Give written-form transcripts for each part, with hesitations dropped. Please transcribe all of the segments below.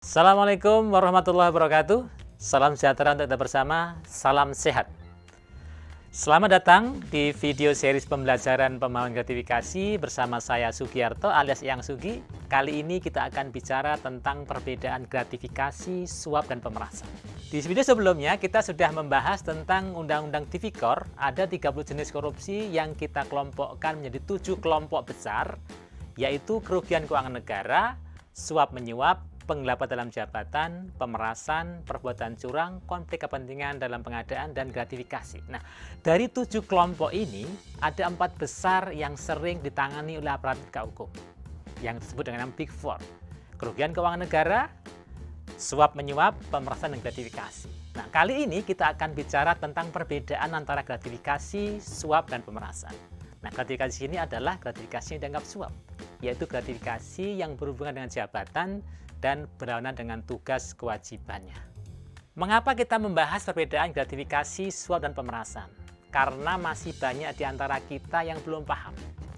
Assalamualaikum warahmatullahi wabarakatuh. Salam sejahtera untuk kita bersama, salam sehat. Selamat datang di video series pembelajaran pemahaman gratifikasi bersama saya Sugiarto alias Yang Sugi. Kali ini kita akan bicara tentang perbedaan gratifikasi, suap, dan pemerasan. Di video sebelumnya kita sudah membahas tentang Undang-Undang Tipikor. Ada 30 jenis korupsi yang kita kelompokkan menjadi 7 kelompok besar, yaitu kerugian keuangan negara, suap menyuap, penggelapan dalam jabatan, pemerasan, perbuatan curang, konflik kepentingan dalam pengadaan, dan gratifikasi. Nah, dari 7 kelompok ini, ada 4 besar yang sering ditangani oleh aparat penegak hukum, yang disebut dengan Big Four. Kerugian keuangan negara, suap menyuap, pemerasan, dan gratifikasi. Nah, kali ini kita akan bicara tentang perbedaan antara gratifikasi, suap, dan pemerasan. Nah, gratifikasi ini adalah gratifikasi yang dianggap suap, yaitu gratifikasi yang berhubungan dengan jabatan dan berlawanan dengan tugas kewajibannya. Mengapa kita membahas perbedaan gratifikasi, suap, dan pemerasan? Karena masih banyak di antara kita yang belum paham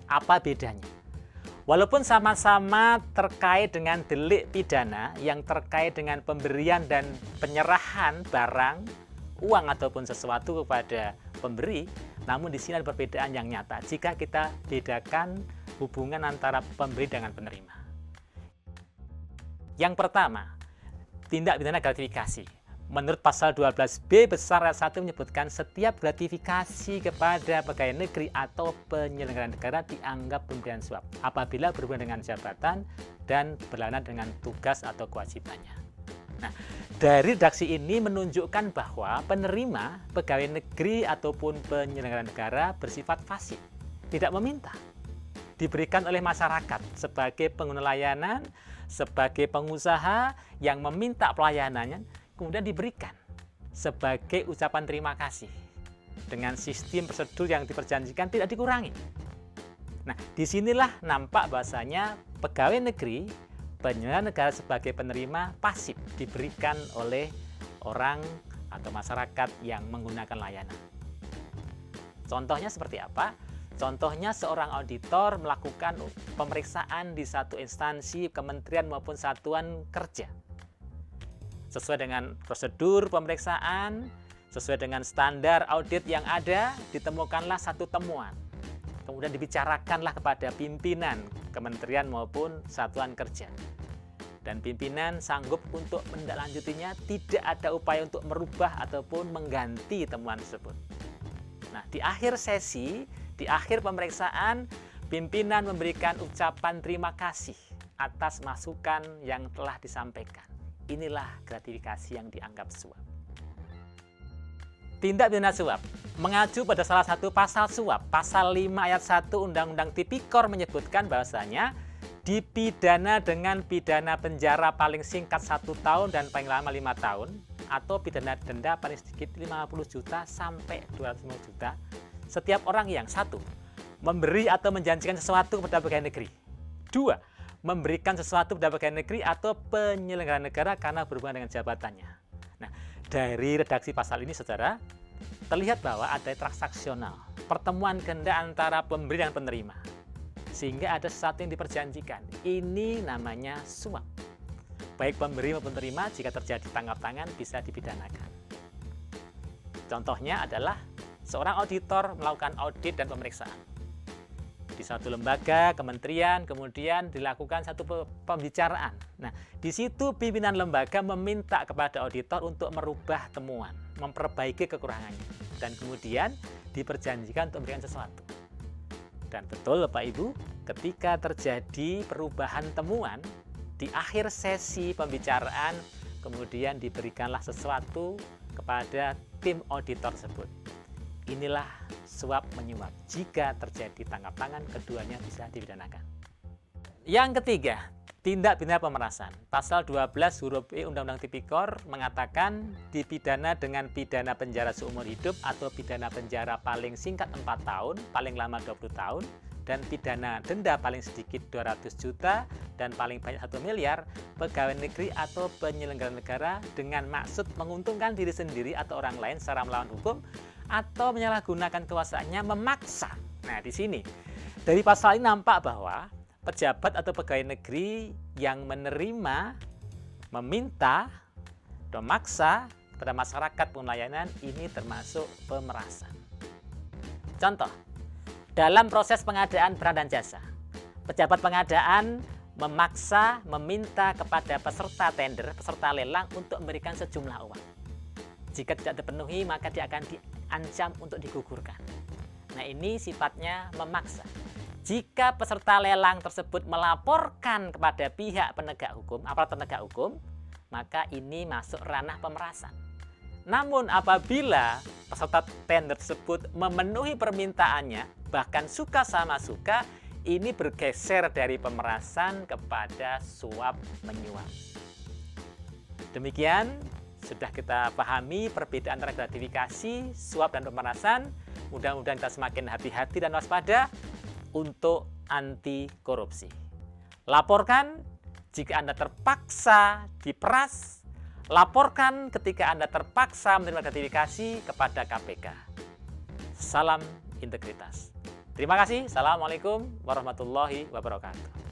apa bedanya. Walaupun sama-sama terkait dengan delik pidana yang terkait dengan pemberian dan penyerahan barang, uang ataupun sesuatu kepada pemberi, namun di sini ada perbedaan yang nyata jika kita bedakan hubungan antara pemberi dengan penerima. Yang pertama, tindak pidana gratifikasi. Menurut pasal 12B besar ayat 1 menyebutkan setiap gratifikasi kepada pegawai negeri atau penyelenggara negara dianggap pemberian suap apabila berhubungan dengan jabatan dan berlawanan dengan tugas atau kewajibannya. Nah, dari redaksi ini menunjukkan bahwa penerima pegawai negeri ataupun penyelenggara negara bersifat fasih, tidak meminta. Diberikan oleh masyarakat sebagai pengguna layanan, sebagai pengusaha yang meminta pelayanannya, kemudian diberikan sebagai ucapan terima kasih dengan sistem prosedur yang diperjanjikan tidak dikurangi. Nah, disinilah nampak bahasanya pegawai negeri, penyelenggara negara sebagai penerima pasif diberikan oleh orang atau masyarakat yang menggunakan layanan. Contohnya seperti apa? Contohnya seorang auditor melakukan pemeriksaan di satu instansi, kementerian maupun satuan kerja. Sesuai dengan prosedur pemeriksaan, sesuai dengan standar audit yang ada, ditemukanlah satu temuan. Kemudian dibicarakanlah kepada pimpinan kementerian maupun satuan kerja. Dan pimpinan sanggup untuk menindaklanjutinya, tidak ada upaya untuk merubah ataupun mengganti temuan tersebut. Nah, di akhir sesi, di akhir pemeriksaan, pimpinan memberikan ucapan terima kasih atas masukan yang telah disampaikan. Inilah gratifikasi yang dianggap suap. Tindak pidana suap mengacu pada salah satu pasal suap, pasal 5 ayat 1 Undang-Undang Tipikor menyebutkan bahwasanya dipidana dengan pidana penjara paling singkat 1 tahun dan paling lama 5 tahun, atau pidana denda paling sedikit 50 juta sampai 250 juta setiap orang yang 1. Memberi atau menjanjikan sesuatu kepada pegawai negeri. 2. Memberikan sesuatu kepada pegawai negeri atau penyelenggara negara karena berhubungan dengan jabatannya. Nah, dari redaksi pasal ini, saudara, terlihat bahwa ada transaksional, pertemuan ganda antara pemberi dan penerima, sehingga ada sesuatu yang diperjanjikan. Ini namanya suap. Baik pemberi maupun penerima, jika terjadi tangkap tangan bisa dipidanakan. Contohnya adalah seorang auditor melakukan audit dan pemeriksaan di satu lembaga, kementerian, kemudian dilakukan satu pembicaraan. Nah, di situ pimpinan lembaga meminta kepada auditor untuk merubah temuan, memperbaiki kekurangannya, dan kemudian diperjanjikan untuk memberikan sesuatu. Dan betul Bapak Ibu, ketika terjadi perubahan temuan, di akhir sesi pembicaraan, kemudian diberikanlah sesuatu kepada tim auditor tersebut. Inilah suap menyuap. Jika terjadi tangkap tangan, keduanya bisa dipidanakan. Yang ketiga, tindak pidana pemerasan. Pasal 12 huruf E Undang-Undang Tipikor mengatakan dipidana dengan pidana penjara seumur hidup atau pidana penjara paling singkat 4 tahun, paling lama 20 tahun, dan pidana denda paling sedikit 200 juta dan paling banyak 1 miliar pegawai negeri atau penyelenggara negara dengan maksud menguntungkan diri sendiri atau orang lain secara melawan hukum atau menyalahgunakan kekuasaannya memaksa. Nah, di sini dari pasal ini nampak bahwa pejabat atau pegawai negeri yang menerima meminta, memaksa kepada masyarakat pelayanan ini termasuk pemerasan. Contoh, dalam proses pengadaan barang dan jasa, pejabat pengadaan memaksa, meminta kepada peserta tender, peserta lelang untuk memberikan sejumlah uang. Jika tidak terpenuhi, maka dia akan diancam untuk digugurkan. Nah, ini sifatnya memaksa. Jika peserta lelang tersebut melaporkan kepada pihak penegak hukum, aparat penegak hukum, maka ini masuk ranah pemerasan. Namun apabila peserta tender tersebut memenuhi permintaannya, bahkan suka sama suka, ini bergeser dari pemerasan kepada suap menyuap. Demikian sudah kita pahami perbedaan antara gratifikasi, suap, dan pemerasan. Mudah-mudahan kita semakin hati-hati dan waspada untuk anti korupsi. Laporkan jika Anda terpaksa diperas. Laporkan ketika Anda terpaksa menerima gratifikasi kepada KPK. Salam integritas. Terima kasih. Assalamualaikum warahmatullahi wabarakatuh.